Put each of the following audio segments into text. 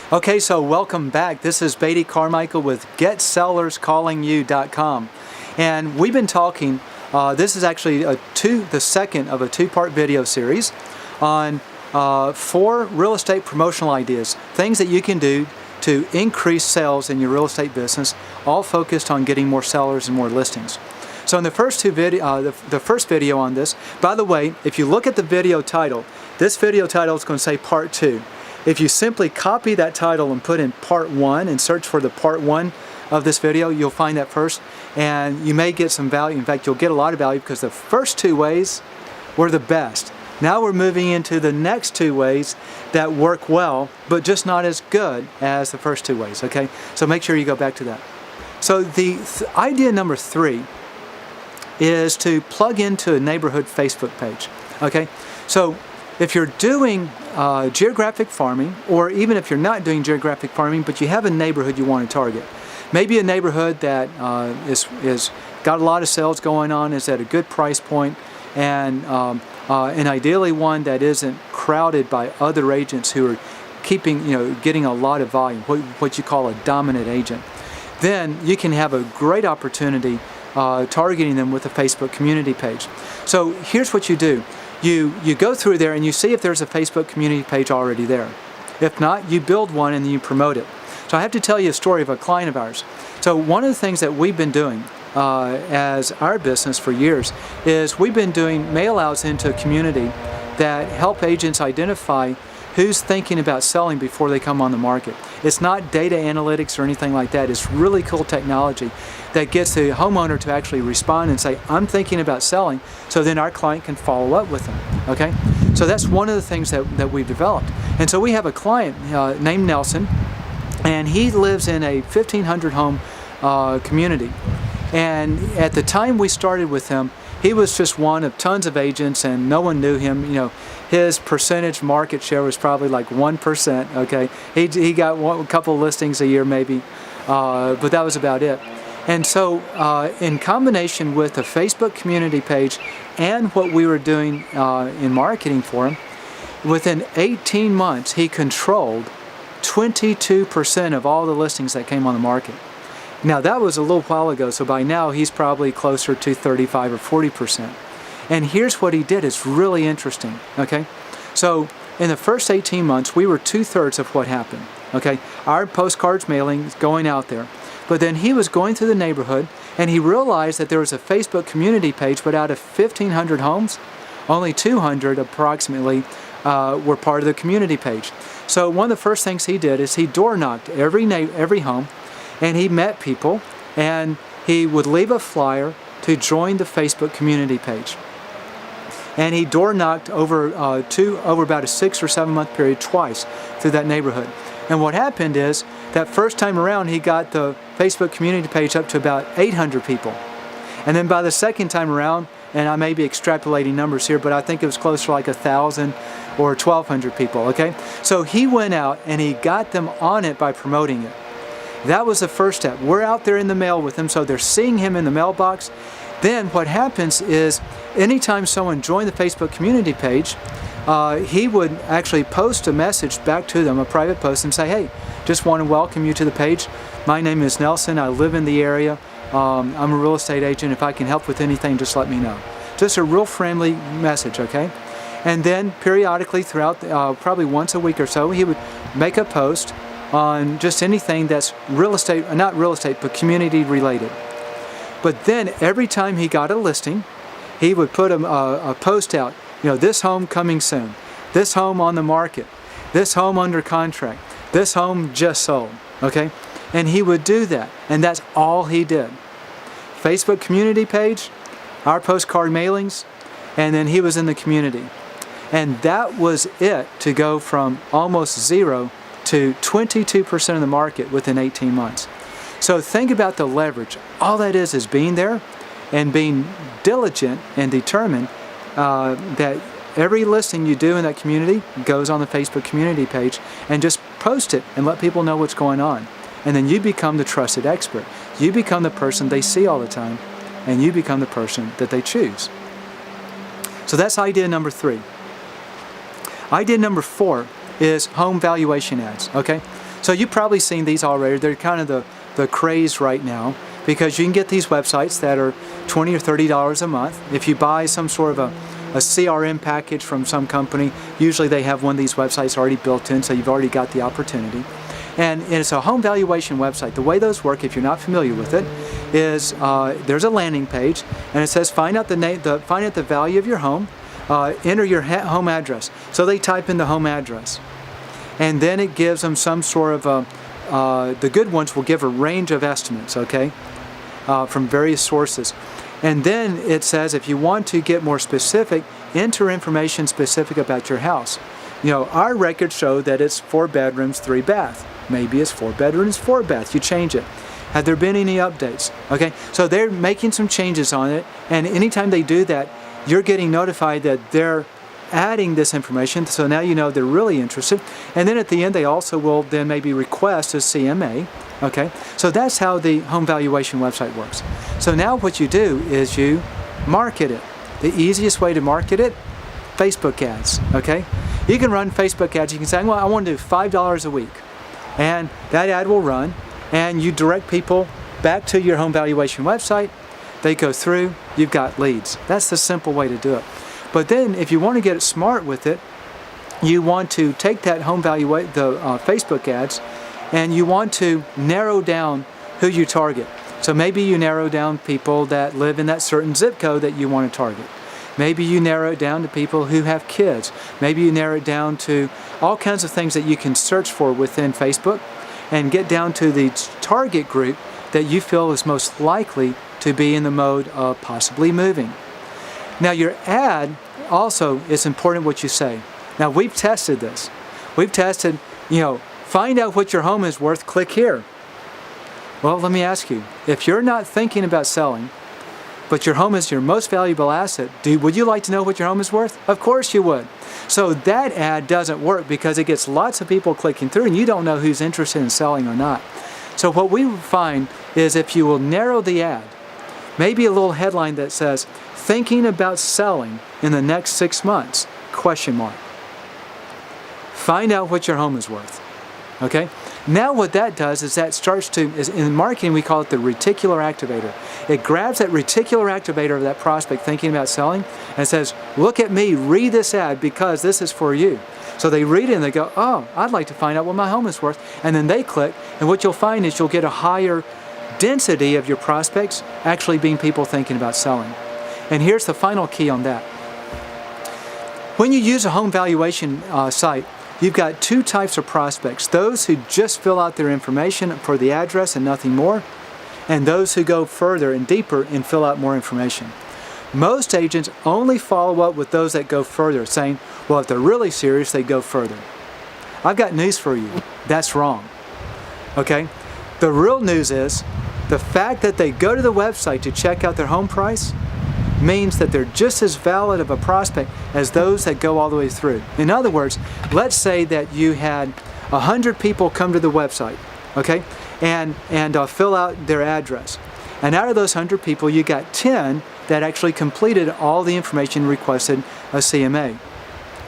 Okay, so welcome back. This is Beatty Carmichael with GetSellersCallingYou.com. And we've been talking, this is actually the second of a two-part video series on 4 real estate promotional ideas, things that you can do to increase sales in your real estate business, all focused on getting more sellers and more listings. So in the first the first video on this, by the way, if you look at the video title, this video title is going to say Part 2. If you simply copy that title and put in Part 1 and search for the Part 1 of this video, you'll find that first, and you may get some value. In fact, you'll get a lot of value because the first 2 ways were the best. Now we're moving into the next 2 ways that work well, but just not as good as the first 2 ways, okay? So make sure you go back to that. So the idea number 3 is to plug into a neighborhood Facebook page, okay? So if you're doing geographic farming, or even if you're not doing geographic farming, but you have a neighborhood you want to target, maybe a neighborhood that is got a lot of sales going on, is at a good price point, and ideally one that isn't crowded by other agents who are getting a lot of volume, what you call a dominant agent, then you can have a great opportunity targeting them with a Facebook community page. So here's what you do. You go through there and you see if there's a Facebook community page already there. If not, you build one and then you promote it. So I have to tell you a story of a client of ours. So one of the things that we've been doing as our business for years is we've been doing mail outs into a community that help agents identify who's thinking about selling before they come on the market. It's not data analytics or anything like that. It's really cool technology that gets the homeowner to actually respond and say, I'm thinking about selling, so then our client can follow up with them, okay? So that's one of the things that we've developed. And so we have a client named Nelson, and he lives in a 1,500 home community. And at the time we started with him, he was just one of tons of agents and no one knew him. His percentage market share was probably like 1%, okay? He got a couple of listings a year maybe, but that was about it. And so in combination with a Facebook community page and what we were doing in marketing for him, within 18 months he controlled 22% of all the listings that came on the market. Now that was a little while ago, so by now he's probably closer to 35 or 40%. And here's what he did. It's really interesting, okay? So in the first 18 months, we were 2/3 of what happened, okay? Our postcards mailing going out there. But then he was going through the neighborhood and he realized that there was a Facebook community page, but out of 1,500 homes, only 200 approximately were part of the community page. So one of the first things he did is he door knocked every home, and he met people, and he would leave a flyer to join the Facebook community page. And he door knocked over about a 6 or 7 month period twice through that neighborhood. And what happened is that first time around he got the Facebook community page up to about 800 people. And then by the second time around, and I may be extrapolating numbers here, but I think it was close to like 1,000 or 1,200 people, okay? So he went out and he got them on it by promoting it. That was the first step. We're out there in the mail with him, so they're seeing him in the mailbox. Then what happens is anytime someone joined the Facebook community page, he would actually post a message back to them, a private post, and say, hey, just want to welcome you to the page. My name is Nelson. I live in the area. I'm a real estate agent. If I can help with anything, just let me know. Just a real friendly message, okay? And then periodically throughout, probably once a week or so, he would make a post on just anything that's real estate, not real estate, but community related. But then every time he got a listing, he would put a post out, this home coming soon, this home on the market, this home under contract, this home just sold, okay? And he would do that, and that's all he did. Facebook community page, our postcard mailings, and then he was in the community. And that was it to go from almost 0 to 22% of the market within 18 months. So think about the leverage. All that is being there and being diligent and determined that every listing you do in that community goes on the Facebook community page, and just post it and let people know what's going on. And then you become the trusted expert. You become the person they see all the time, and you become the person that they choose. So that's idea number 3. Idea number 4 is home valuation ads, okay? So you've probably seen these already. They're kind of the craze right now, because you can get these websites that are $20 or $30 a month. If you buy some sort of a CRM package from some company, usually they have one of these websites already built in, so you've already got the opportunity. And it's a home valuation website. The way those work, if you're not familiar with it, is there's a landing page, and it says find out the value of your home, enter your home address. So they type in the home address, and then it gives them some sort of the good ones will give a range of estimates, okay, from various sources. And then it says if you want to get more specific, enter information specific about your house. You know, our records show that it's 4 bedrooms, 3 baths. Maybe it's 4 bedrooms, 4 baths. You change it. Have there been any updates? Okay, so they're making some changes on it, and anytime they do that, you're getting notified that they're adding this information, so now you know they're really interested. And then at the end, they also will then maybe request a CMA. Okay, so that's how the home valuation website works. So now what you do is you market it. The easiest way to market it, Facebook ads. Okay, you can run Facebook ads. You can say, well, I want to do $5 a week, and that ad will run, and you direct people back to your home valuation website. They go through, you've got leads. That's the simple way to do it. But then if you want to get smart with it, you want to take that Facebook ads, and you want to narrow down who you target. So maybe you narrow down people that live in that certain zip code that you want to target. Maybe you narrow it down to people who have kids. Maybe you narrow it down to all kinds of things that you can search for within Facebook, and get down to the target group that you feel is most likely to be in the mode of possibly moving. Now your ad also, is important what you say. Now we've tested this. We've tested, find out what your home is worth, click here. Well, let me ask you, if you're not thinking about selling, but your home is your most valuable asset, would you like to know what your home is worth? Of course you would. So that ad doesn't work because it gets lots of people clicking through, and you don't know who's interested in selling or not. So what we find is if you will narrow the ad, maybe a little headline that says, thinking about selling in the next 6 months, ? Find out what your home is worth. Okay? Now what that does is that starts to, in marketing we call it the reticular activator. It grabs that reticular activator of that prospect thinking about selling and says, look at me, read this ad because this is for you. So they read it and they go, oh, I'd like to find out what my home is worth. And then they click, and what you'll find is you'll get a higher density of your prospects actually being people thinking about selling. And here's the final key on that. When you use a home valuation site, you've got 2 types of prospects. Those who just fill out their information for the address and nothing more, and those who go further and deeper and fill out more information. Most agents only follow up with those that go further, saying, well, if they're really serious, they go further. I've got news for you. That's wrong. Okay? The real news is the fact that they go to the website to check out their home price means that they're just as valid of a prospect as those that go all the way through. In other words, let's say that you had 100 people come to the website, okay, and fill out their address. And out of those 100 people, you got 10 that actually completed all the information requested a CMA.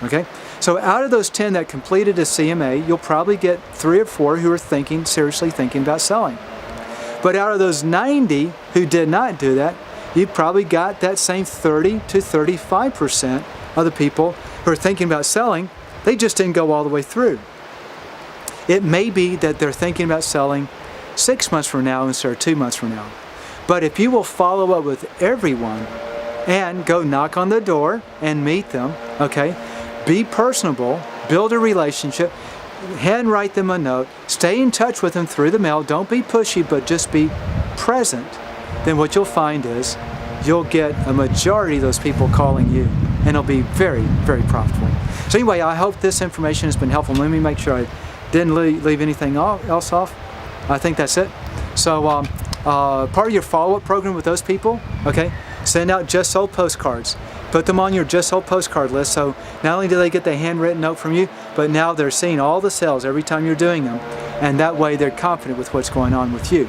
Okay? So out of those 10 that completed a CMA, you'll probably get 3 or 4 who are seriously thinking about selling. But out of those 90 who did not do that, you probably got that same 30 to 35% of the people who are thinking about selling. They just didn't go all the way through. It may be that they're thinking about selling 6 months from now instead of 2 months from now. But if you will follow up with everyone and go knock on the door and meet them, okay, be personable, build a relationship, handwrite them a note, stay in touch with them through the mail, don't be pushy, but just be present, then what you'll find is you'll get a majority of those people calling you, and it'll be very, very profitable. So anyway, I hope this information has been helpful. Let me make sure I didn't leave anything else off. I think that's it. So part of your follow-up program with those people, okay, send out just sold postcards. Put them on your just sold postcard list, so not only do they get the handwritten note from you, but now they're seeing all the sales every time you're doing them, and that way they're confident with what's going on with you.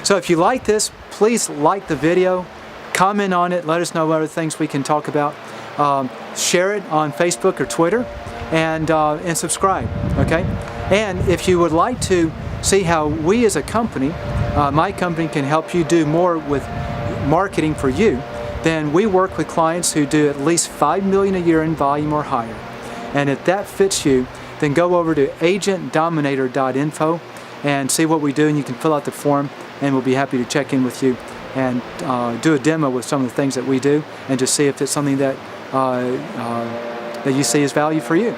So if you like this, please like the video, comment on it, let us know what other things we can talk about, share it on Facebook or Twitter, and subscribe, okay? And if you would like to see how we as a company, my company, can help you do more with marketing for you, then we work with clients who do at least $5 million a year in volume or higher. And if that fits you, then go over to agentdominator.info and see what we do, and you can fill out the form, and we'll be happy to check in with you and do a demo with some of the things that we do, and just see if it's something that that you see as value for you.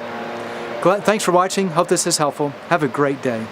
Thanks for watching. Hope this is helpful. Have a great day.